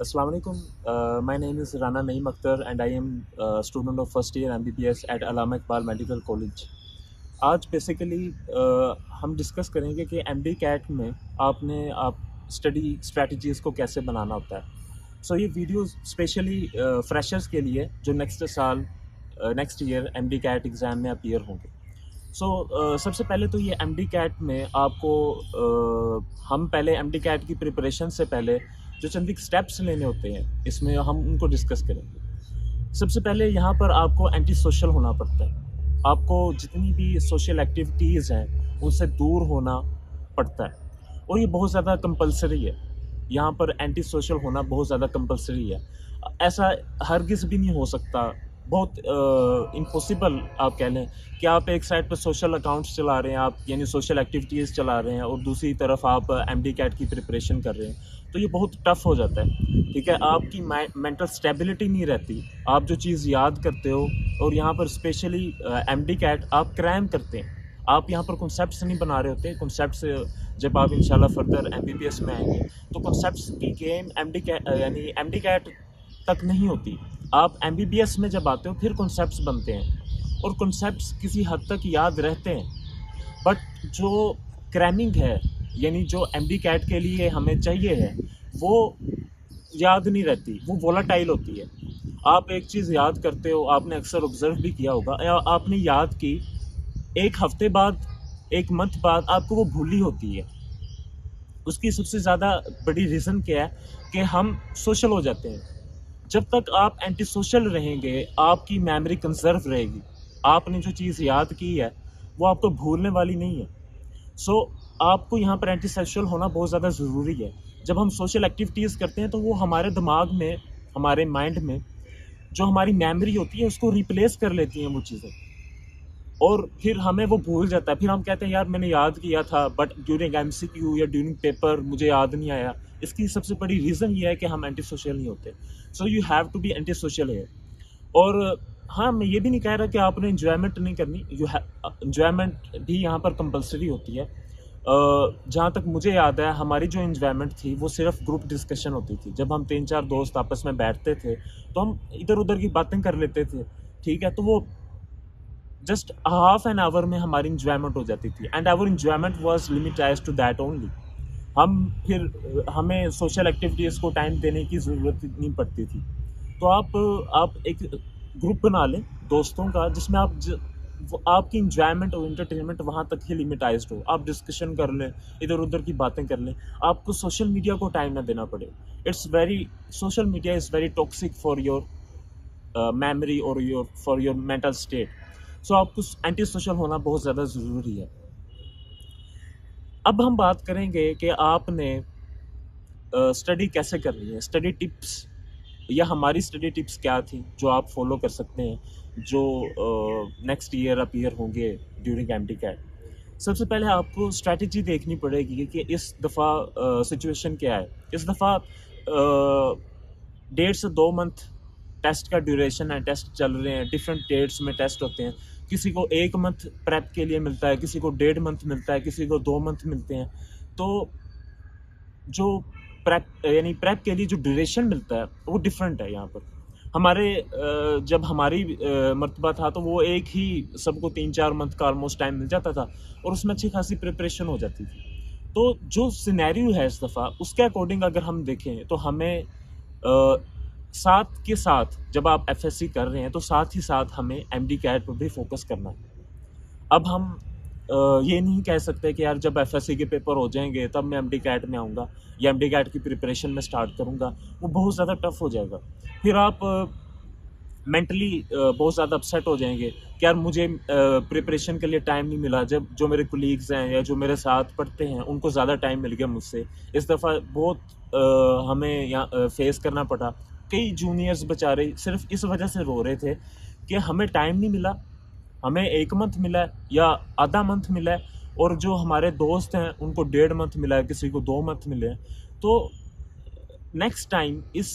Assalamu alaikum. My name is Rana Naeem Akhtar and I am a student of first year MBBS at Allama Iqbal Medical College. आज basically हम discuss करेंगे कि MD CAT में आप study strategies को कैसे बनाना होता है। ये वीडियो स्पेशली फ्रेशर्स के लिए जो next year MD CAT exam में अपीयर होंगे। सबसे पहले तो ये एमडी कैट में आपको हम पहले एमडी कैट की प्रिपरेशन से पहले जो चंद एक स्टेप्स लेने होते हैं, इसमें हम उनको डिस्कस करेंगे। सबसे पहले यहाँ पर आपको एंटी सोशल होना पड़ता है। आपको जितनी भी सोशल एक्टिविटीज़ हैं, उनसे दूर होना पड़ता है और ये बहुत ज़्यादा कंपल्सरी है। यहाँ पर एंटी सोशल होना बहुत ज़्यादा कंपल्सरी है। ऐसा हरगिज़ भी नहीं हो सकता, बहुत इम्पॉसिबल आप कह लें कि आप एक साइड पर सोशल अकाउंट्स चला रहे हैं, आप यानी सोशल एक्टिविटीज़ चला रहे हैं और दूसरी तरफ आप एमडी कैट की प्रिपरेशन कर रहे हैं, तो ये बहुत टफ हो जाता है। ठीक है, आपकी मेंटल स्टेबिलिटी नहीं रहती, आप जो चीज़ याद करते हो और यहाँ पर स्पेशली एमडी कैट आप क्रैम करते हैं। आप यहाँ पर कॉन्सेप्ट्स नहीं बना रहे होते। कॉन्सेप्ट्स जब आप इंशाल्लाह फर्दर एमबीबीएस में आएंगे तो कॉन्सेप्ट्स की गेम एमडी कैट यानी एमडी कैट तक नहीं होती। आप एमबीबीएस में जब आते हो फिर कॉन्सेप्ट्स बनते हैं और कॉन्सेप्ट्स किसी हद तक याद रहते हैं, बट जो क्रैमिंग है यानी जो एमडी कैट के लिए हमें चाहिए है वो याद नहीं रहती, वो वोलाटाइल होती है। आप एक चीज़ याद करते हो, आपने अक्सर ऑब्जर्व भी किया होगा, या आपने याद की, एक हफ्ते बाद, एक मंथ बाद आपको वो भूली होती है। उसकी सबसे ज़्यादा बड़ी रीज़न क्या है कि हम सोशल हो जाते हैं। जब तक आप एंटी सोशल रहेंगे, आपकी मेमोरी कंजर्व रहेगी। आपने जो चीज़ याद की है वो आपको भूलने वाली नहीं है। आपको यहाँ पर एंटी सोशल होना बहुत ज़्यादा ज़रूरी है। जब हम सोशल एक्टिविटीज़ करते हैं तो वो हमारे दिमाग में, हमारे माइंड में जो हमारी मेमोरी होती है उसको रिप्लेस कर लेती हैं वो चीज़ें, और फिर हमें वो भूल जाता है। फिर हम कहते हैं यार मैंने याद किया था, बट ड्यूरिंग एमसीक्यू या ड्यूरिंग पेपर मुझे याद नहीं आया। इसकी सबसे बड़ी रीज़न ये है कि हम एंटी सोशल नहीं होते। You have to be anti social है। और हाँ, मैं ये भी नहीं कह रहा कि आपने इन्जॉयमेंट नहीं करनी, इन्जॉयमेंट भी यहाँ पर कंपलसरी होती है। जहाँ तक मुझे याद है, हमारी जो इन्जॉयमेंट थी वो सिर्फ ग्रुप डिस्कशन होती थी। जब हम 3-4 दोस्त आपस में बैठते थे तो हम इधर उधर की बातें कर लेते थे। ठीक है, तो वो जस्ट हाफ एन आवर में हमारी इंजॉयमेंट हो जाती थी and our enjoyment was limitize to that only. हमें सोशल एक्टिविटीज़ को टाइम देने की ज़रूरत नहीं पड़ती थी। तो आप एक ग्रुप बना लें दोस्तों का, जिसमें आपकी इंजॉयमेंट और इंटरटेनमेंट वहाँ तक ही लिमिटाइज्ड हो। आप डिस्कशन कर लें, इधर उधर की बातें कर लें, आपको सोशल मीडिया को टाइम ना देना पड़े। Social media is very toxic for your memory और फॉर योर मेंटल स्टेट। आपको एंटी सोशल होना बहुत ज़्यादा ज़रूरी है। अब हम बात करेंगे कि आपने स्टडी कैसे करनी है, स्टडी टिप्स या हमारी स्टडी टिप्स क्या थी जो आप फॉलो कर सकते हैं जो नेक्स्ट ईयर अपीयर होंगे ड्यूरिंग एमडी कैट। सबसे पहले आपको स्ट्रैटेजी देखनी पड़ेगी कि इस दफ़ा सिचुएशन क्या है। इस दफ़ा 1.5 से 2 मंथ टेस्ट का ड्यूरेशन है, टेस्ट चल रहे हैं, डिफरेंट डेट्स में टेस्ट होते हैं। किसी को 1 मंथ प्रेप के लिए मिलता है, किसी को 1.5 मंथ मिलता है, किसी को 2 मंथ मिलते हैं। तो जो प्रेप के लिए जो ड्यूरेशन मिलता है वो डिफरेंट है। यहाँ पर जब हमारी मर्तबा था तो वो एक ही सबको 3-4 मंथ का ऑलमोस्ट टाइम मिल जाता था और उसमें अच्छी खासी प्रिपरेशन हो जाती थी। तो जो सिनेरियो है इस दफ़ा, उसके अकॉर्डिंग अगर हम देखें तो हमें साथ के साथ, जब आप एफएससी कर रहे हैं तो साथ ही साथ हमें एमडी कैट पर भी फोकस करना है। अब हम ये नहीं कह सकते कि यार जब एफएससी के पेपर हो जाएंगे तब मैं एमडी कैट में आऊँगा या एमडी कैट की प्रिपरेशन में स्टार्ट करूँगा। वो बहुत ज़्यादा टफ हो जाएगा। फिर आप मेंटली बहुत ज़्यादा अपसेट हो जाएंगे कि यार मुझे प्रिपरेशन के लिए टाइम नहीं मिला, जब जो मेरे कोलीग्स हैं या जो मेरे साथ पढ़ते हैं उनको ज़्यादा टाइम मिल गया मुझसे। इस दफ़ा बहुत हमें यहाँ फेस करना पड़ा। कई जूनियर्स बेचारे सिर्फ इस वजह से रो रहे थे कि हमें टाइम नहीं मिला, हमें 1 मंथ मिला है या आधा मंथ मिला है, और जो हमारे दोस्त हैं उनको 1.5 मंथ मिला है, किसी को 2 मंथ मिले हैं। तो नेक्स्ट टाइम इस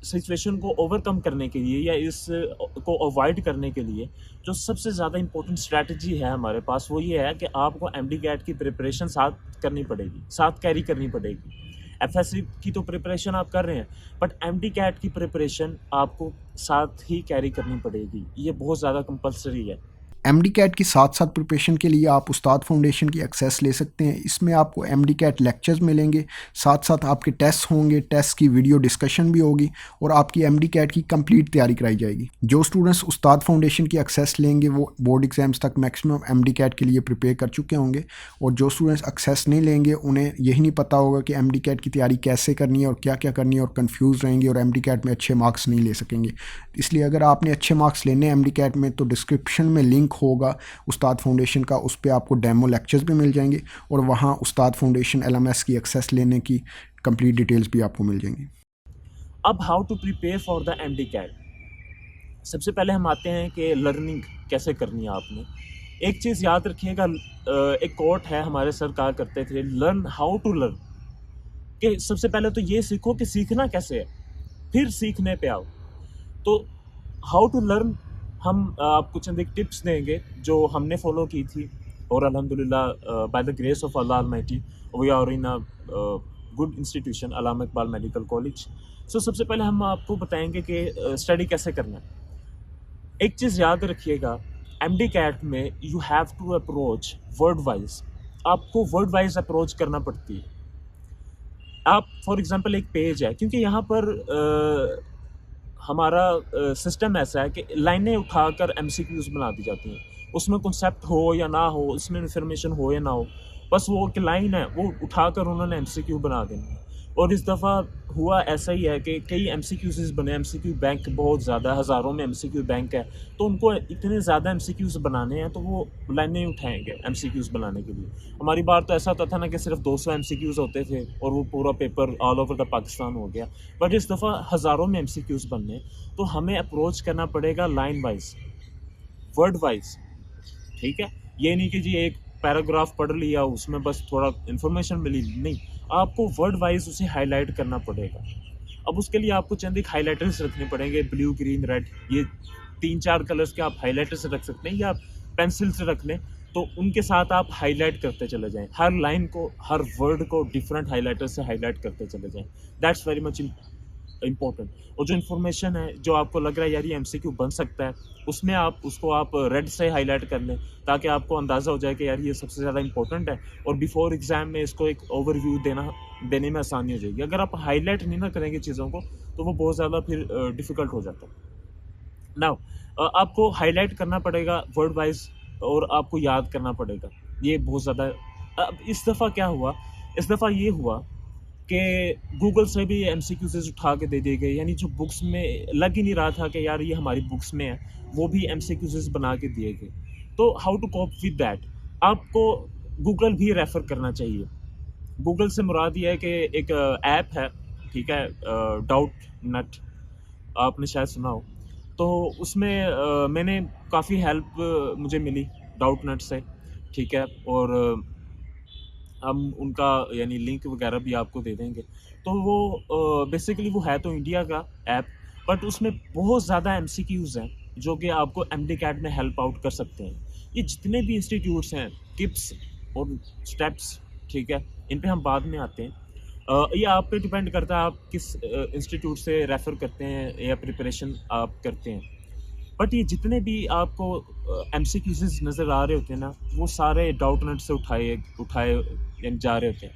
सिचुएशन को ओवरकम करने के लिए या इस को अवॉइड करने के लिए जो सबसे ज़्यादा इम्पोर्टेंट स्ट्रैटेजी है हमारे पास वो ये है कि आपको एमडी कैट की प्रिपरेशन साथ करनी पड़ेगी, साथ कैरी करनी पड़ेगी। एफएससी की तो प्रिपरेशन आप कर रहे हैं, बट एमडी कैट की प्रिपरेशन आपको साथ ही कैरी करनी पड़ेगी, ये बहुत ज़्यादा कंपलसरी है। एमडी कैट की साथ साथ प्रिपरेशन के लिए आप उस्ताद फाउंडेशन की एक्सेस ले सकते हैं। इसमें आपको एमडी कैट लेक्चर्स मिलेंगे, साथ साथ आपके टेस्ट होंगे, टेस्ट की वीडियो डिस्कशन भी होगी और आपकी एमडी कैट की कंप्लीट तैयारी कराई जाएगी। जो स्टूडेंट्स उस्ताद फाउंडेशन की एक्सेस लेंगे वो बोर्ड एग्जाम्स तक मैक्सिमम एमडी कैट के लिए प्रिपेयर कर चुके होंगे, और जो स्टूडेंट्स एक्सेस नहीं लेंगे उन्हें यही नहीं पता होगा कि एमडी कैट की तैयारी कैसे करनी है और क्या क्या करनी है, और कन्फ्यूज़ रहेंगे और एमडी कैट में अच्छे मार्क्स नहीं ले सकेंगे। इसलिए अगर आपने अच्छे मार्क्स लेने एमडी कैट में तो डिस्क्रिप्शन में लिंक होगा उस्ताद फाउंडेशन का, उस पर आपको डेमो लेक्चर्स भी मिल जाएंगे और वहाँ उस्ताद फाउंडेशन एलएमएस की एक्सेस लेने की कंप्लीट डिटेल्स भी आपको मिल जाएंगी। अब how to prepare for the MD CAT. सबसे पहले हम आते हैं कि लर्निंग कैसे करनी है आपने। एक चीज़ याद रखिएगा, एक कोट है हमारे सर कहा करते थे, लर्न हाउ टू लर्न, कि सबसे पहले तो ये सीखो कि सीखना कैसे है, फिर सीखने पे आओ। तो हाउ टू लर्न हम आपको चंद एक टिप्स देंगे जो हमने फॉलो की थी, और अल्हम्दुलिल्लाह by the grace of Allah almighty we are in a good institution Allama Iqbal medical college. So सबसे पहले हम आपको बताएंगे कि स्टडी कैसे करना है। एक चीज़ याद रखिएगा, एमडी कैट में you have to approach word wise, आपको वर्ड वाइज अप्रोच करना पड़ती है। आप फॉर एग्जांपल एक पेज है, क्योंकि यहाँ पर हमारा सिस्टम ऐसा है कि लाइनें उठाकर एमसीक्यूज बना दी जाती हैं, उसमें कॉन्सेप्ट हो या ना हो, उसमें इन्फॉर्मेशन हो या ना हो, बस वो कि लाइन है वो उठाकर उन्होंने एमसीक्यू बना देनी है। और इस दफ़ा हुआ ऐसा ही है कि कई एमसीक्यूज बने, एमसीक्यू बैंक बहुत ज़्यादा, हज़ारों में एमसीक्यू बैंक है, तो उनको इतने ज़्यादा एमसीक्यूज बनाने हैं तो वो लाइनें ही उठाएंगे एमसीक्यूज बनाने के लिए। हमारी बार तो ऐसा होता था ना कि सिर्फ 200 एमसीक्यूज होते थे और वो पूरा paper all over the Pakistan हो गया, बट इस दफ़ा हज़ारों में एमसीक्यूज बनने, तो हमें अप्रोच करना पड़ेगा लाइन वाइज, वर्ड वाइज। ठीक है, ये नहीं कि जी एक पैराग्राफ पढ़ लिया उसमें बस थोड़ा इन्फॉर्मेशन मिली, नहीं, आपको वर्ड वाइज उसे हाईलाइट करना पड़ेगा। अब उसके लिए आपको चंद एक हाईलाइटर्स रखने पड़ेंगे, ब्लू ग्रीन रेड, ये 3-4 कलर्स के आप हाईलाइटर्स रख सकते हैं, या पेंसिल से रख लें, तो उनके साथ आप हाईलाइट करते चले जाएं, हर लाइन को, हर वर्ड को डिफरेंट हाईलाइटर से हाईलाइट करते चले जाएं। That's very much important. और जो इन्फॉर्मेशन है जो आपको लग रहा है यार ये एमसीक्यू बन सकता है, उसमें आप उसको आप रेड से हाईलाइट कर लें, ताकि आपको अंदाज़ा हो जाए कि यार ये सबसे ज़्यादा इंपॉर्टेंट है, और बिफोर एग्ज़ाम में इसको एक ओवरव्यू देने में आसानी हो जाएगी। अगर आप हाईलाइट नहीं ना करेंगे चीज़ों को तो वो बहुत ज़्यादा फिर डिफ़िकल्ट हो जाता है। नाउ आपको हाईलाइट करना पड़ेगा वर्ड वाइज, और आपको याद करना पड़ेगा, ये बहुत ज़्यादा। अब इस दफ़ा क्या हुआ, इस दफ़ा ये हुआ कि गूगल से भी एमसीक्यूज़ उठा के दे दिए गए, यानी जो बुक्स में लग ही नहीं रहा था कि यार ये हमारी बुक्स में है, वो भी एमसीक्यूज़ बना के दिए गए। तो how to cope with that, आपको गूगल भी रेफ़र करना चाहिए। गूगल से मुराद ये है कि एक ऐप है, ठीक है, डाउट नट, आपने शायद सुना हो। तो उसमें मैंने काफ़ी हेल्प मुझे मिली डाउट नट से, ठीक है, और हम उनका यानी लिंक वगैरह भी आपको दे देंगे। तो वो बेसिकली वो है तो इंडिया का ऐप, बट उसमें बहुत ज़्यादा एमसीक्यूज़ हैं जो कि आपको एमडी कैट में हेल्प आउट कर सकते हैं। ये जितने भी इंस्टीट्यूट्स हैं, टिप्स और स्टेप्स, ठीक है, इन पे हम बाद में आते हैं। ये आप पे डिपेंड करता है आप किस इंस्टीट्यूट से रेफ़र करते हैं या प्रिपरेशन आप करते हैं। बट ये जितने भी आपको एमसीक्यूज़ नज़र आ रहे होते हैं ना, वो सारे डाउट नट से उठाए यानी जा रहे होते हैं।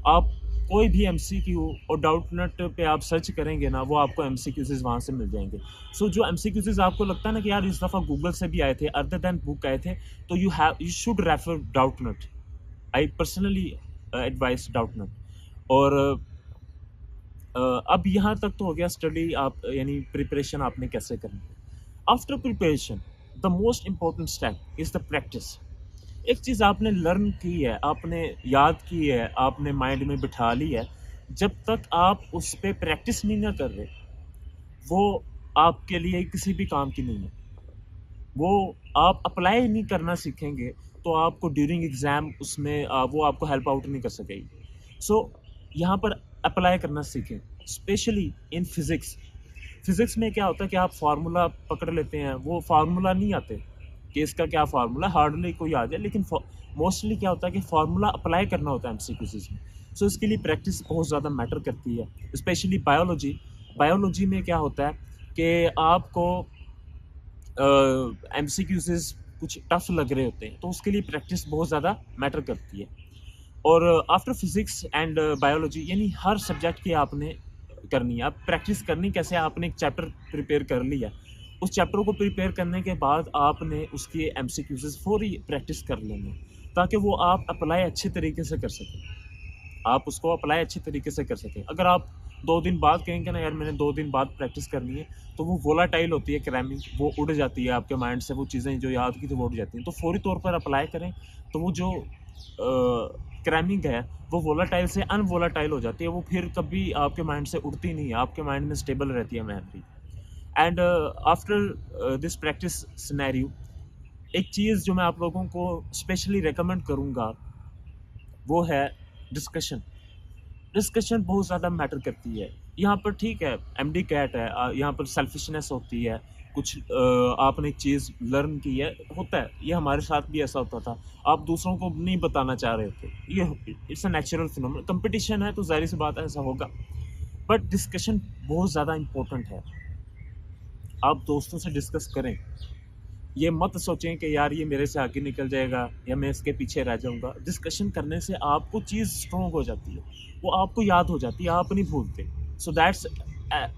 आप कोई भी एमसीक्यू और डाउट नट पे आप सर्च करेंगे ना, वो आपको एमसीक्यूज़ वहाँ से मिल जाएंगे। सो जो एमसीक्यूज़ आपको लगता है ना कि यार इस दफ़ा गूगल से भी आए थे, अदर दैन बुक आए थे, तो you should refer Doubtnut. I personally advise Doubtnut. और अब यहाँ तक तो हो गया स्टडी, आप यानी प्रिपरेशन आपने कैसे करनी है। After preparation the most important step is the practice. एक चीज़ आपने लर्न की है, आपने याद की है, आपने माइंड में बिठा ली है, जब तक आप उस पर प्रैक्टिस नहीं ना कर रहे, वो आपके लिए किसी भी काम की नहीं है। वो आप अप्लाई नहीं करना सीखेंगे तो आपको ड्यूरिंग एग्ज़ाम उसमें वो आपको हेल्प आउट नहीं कर सकेगी। सो यहाँ पर अप्लाई करना सीखें, स्पेशली इन फिज़िक्स। फिज़िक्स में क्या होता है कि आप फार्मूला पकड़ लेते हैं, वो फार्मूला नहीं आते कि इसका क्या फार्मूला, हार्डली कोई आ जाए, लेकिन मोस्टली क्या होता है कि फार्मूला अप्लाई करना होता है एमसीक्यूज़ में। सो इसके लिए प्रैक्टिस बहुत ज़्यादा मैटर करती है, स्पेशली बायोलॉजी में क्या होता है कि आपको एमसीक्यूज़ कुछ टफ लग रहे होते हैं, तो उसके लिए प्रैक्टिस बहुत ज़्यादा मैटर करती है। और आफ्टर फिजिक्स एंड बायोलॉजी यानी हर सब्जेक्ट की आपने करनी है। आप प्रैक्टिस करनी कैसे, आपने एक चैप्टर प्रिपेयर कर लिया, उस चैप्टर को प्रिपेयर करने के बाद आपने उसके एमसीक्यूज़ फौरी प्रैक्टिस कर लेंगे, ताकि वो आप अप्लाई अच्छे तरीके से कर सकें। आप उसको अप्लाई अच्छे तरीके से कर सकें। अगर आप 2 दिन बाद कहेंगे ना यार मैंने 2 दिन बाद प्रैक्टिस करनी है, तो वो वोलाटाइल होती है क्रैमिंग, वो उड़ जाती है आपके माइंड से, वो चीज़ें जो याद की थी वो उड़ जाती हैं। तो फौरी तौर पर अप्लाई करें, तो वो जो क्रैमिंग है वो वोलाटाइल से अनवोलाटाइल हो जाती है, वो फिर कभी आपके माइंड से उड़ती नहीं है, आपके माइंड में स्टेबल रहती है memory. And after this practice scenario, एक चीज़ जो मैं आप लोगों को स्पेशली रिकमेंड करूँगा वो है डिस्कशन। डिस्कशन बहुत ज़्यादा मैटर करती है। यहाँ पर ठीक है, एमडी कैट है, यहाँ पर सेल्फिशनेस होती है, कुछ आपने एक चीज़ लर्न की है, होता है, ये हमारे साथ भी ऐसा होता था। आप दूसरों को नहीं बताना चाह रहे थे, ये it's a natural phenomenon, competition है तो ज़ाहिर-सी बात है ऐसा होगा। बट डिस्कशन बहुत ज़्यादा इम्पोर्टेंट है। आप दोस्तों से डिस्कस करें, ये मत सोचें कि यार ये मेरे से आगे निकल जाएगा या मैं इसके पीछे रह जाऊँगा। डिस्कशन करने से आपको चीज़ स्ट्रॉन्ग हो जाती है, वो आपको याद हो जाती है, आप नहीं भूलते। So that's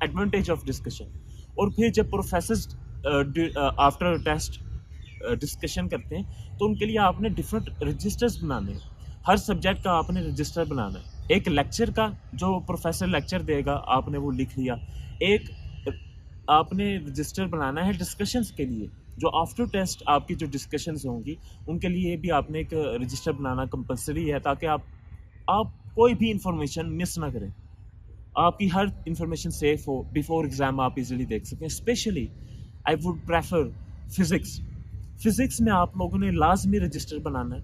advantage of discussion. और फिर जब प्रोफेसर्स आफ्टर टेस्ट डिस्कशन करते हैं, तो उनके लिए आपने डिफरेंट रजिस्टर्स बनाने हैं। हर सब्जेक्ट का आपने रजिस्टर बनाना है। एक लेक्चर का जो प्रोफेसर लेक्चर देगा आपने वो लिख लिया। एक आपने रजिस्टर बनाना है डिस्कशंस के लिए, जो आफ्टर टेस्ट आपकी जो डिस्कशंस होंगी उनके लिए भी आपने एक रजिस्टर बनाना कंपलसरी है, ताकि आप कोई भी इंफॉर्मेशन मिस ना करें, आपकी हर इंफॉर्मेशन सेफ हो, बिफोर एग्ज़ाम आप इजीली देख सकें। Specially I would prefer physics. Physics में आप लोगों ने लाजमी रजिस्टर बनाना है,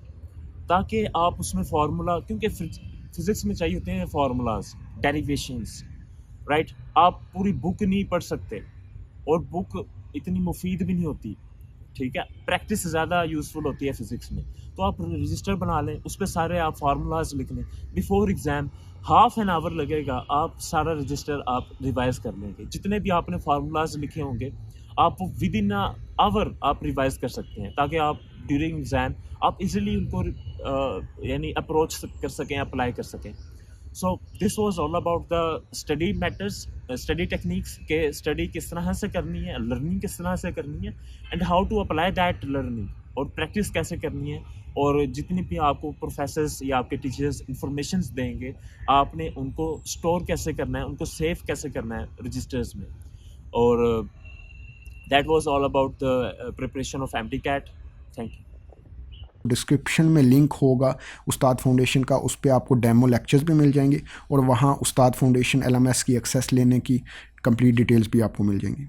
ताकि आप उसमें फार्मूला, क्योंकि फिज़िक्स में चाहिए होते हैं फार्मूलाज, डेरिवेशंस, राइट। आप पूरी बुक नहीं पढ़ सकते, और बुक इतनी मुफीद भी नहीं होती, ठीक है। प्रैक्टिस ज़्यादा यूज़फुल होती है फ़िज़िक्स में। तो आप रजिस्टर बना लें, उस पे सारे आप फार्मूलाज लिख लें। Before exam half an hour लगेगा, आप सारा रजिस्टर आप रिवाइज़ कर लेंगे। जितने भी आपने फार्मूलाज लिखे होंगे, आप वो विद इन अ आवर आप रिवाइज़ कर सकते हैं, ताकि आप ड्यूरिंग एग्ज़ाम आप इजीली उनको यानी अप्रोच कर सकें, अप्लाई कर सकें। So this was all about the study matters, study techniques के स्टडी किस तरह से करनी है, लर्निंग किस तरह से करनी है, and how to apply that learning, और प्रैक्टिस कैसे करनी है, और जितनी भी आपको प्रोफेसर्स या आपके टीचर्स इंफॉर्मेशंस देंगे, आपने उनको स्टोर कैसे करना है, उनको सेव कैसे करना है रजिस्टर्स में। और that was all about the preparation of MD CAT. Thank you. Description में लिंक होगा उस्ताद फाउंडेशन का, उस पर आपको डेमो लेक्चर्स भी मिल जाएंगे और वहाँ उस्ताद फाउंडेशन LMS की एक्सेस लेने की कंप्लीट डिटेल्स भी आपको मिल जाएंगी।